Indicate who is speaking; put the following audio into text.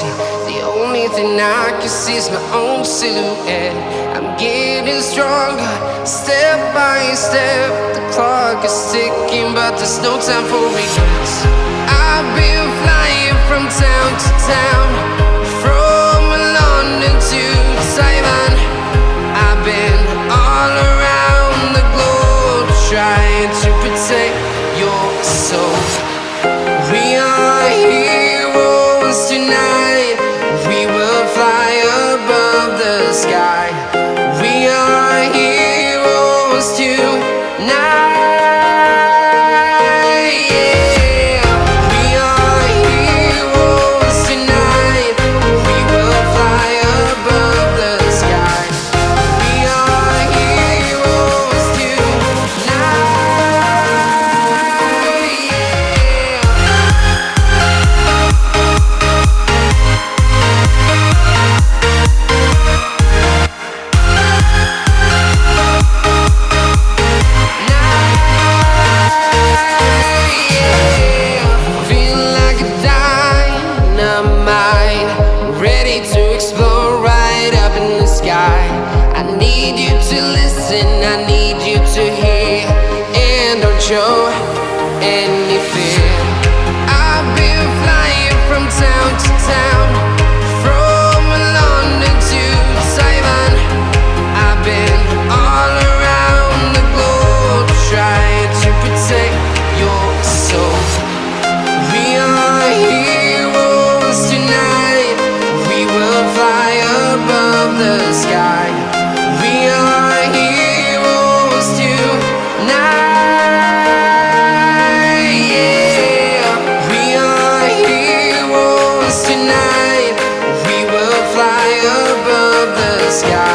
Speaker 1: empty. The only thing I can see is my own silhouette. I'm getting stronger, step by step. The clock is ticking, but there's no time for regrets. I've been flying from town to town, from London to Taiwan. I've been all around the globe, trying to protect your soul. We are heroes tonight. We will fly above the sky. We are heroes tonight. Yeah. We are heroes tonight. We will fly above the sky. We are heroes tonight. Ready to explore right up in the sky. I need you to listen, I need you to hear, and don't show any fear. I've been flying from town to town, from London to Taiwan. I've been all around the globe, trying to protect your soul. We are heroes tonight. We will fly above the sky. We are heroes tonight. Yeah. We are heroes tonight. We will fly above the sky.